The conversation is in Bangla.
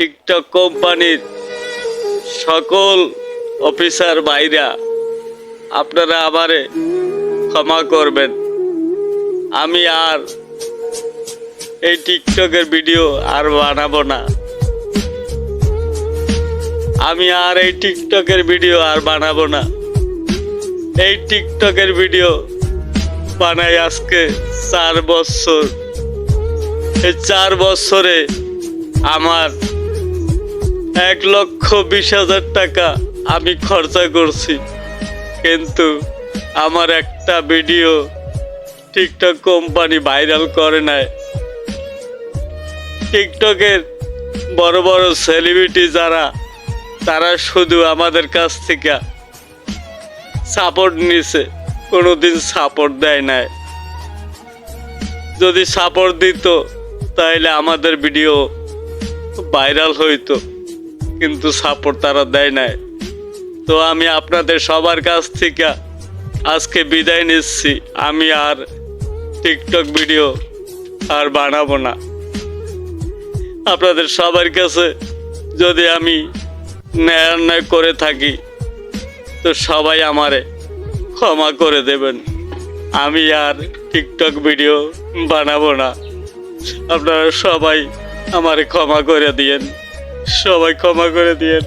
টিকটক কোম্পানির সকল অফিসার ভাইরা, আপনারা আমারে ক্ষমা করবেন। আমি আর এই টিকটকের ভিডিও আর বানাবো না। আমি আর এই টিকটকের ভিডিও আর বানাবো না। এই টিকটকের ভিডিও বানাই আজকে 4 বছর। এই 4 বছরে আমার 1,20,000 টাকা আমি খরচা করছি, কিন্তু আমার একটা ভিডিও টিকটক কোম্পানি ভাইরাল করে নাই। টিকটকের বড় বড় সেলিব্রিটি যারা, তারা শুধু আমাদের কাছ থেকে সাপোর্ট নিছে, কোনোদিন সাপোর্ট দেয় নাই। যদি সাপোর্ট দিত তাহলে আমাদের ভিডিও ভাইরাল হইতো, কিন্তু সাপোর্ট তারা দেয় নাই। তো আমি আপনাদের সবার কাছ থেকে আজকে বিদায় নিচ্ছি। আমি আর টিকটক ভিডিও আর বানাবো না। আপনাদের সবার কাছে যদি আমি ন্যায় করে থাকি তো সবাই আমারে ক্ষমা করে দেবেন। আমি আর টিকটক ভিডিও বানাবো না। আপনারা সবাই আমারে ক্ষমা করে দিয়েন, সবাই ক্ষমা করে দিয়েন।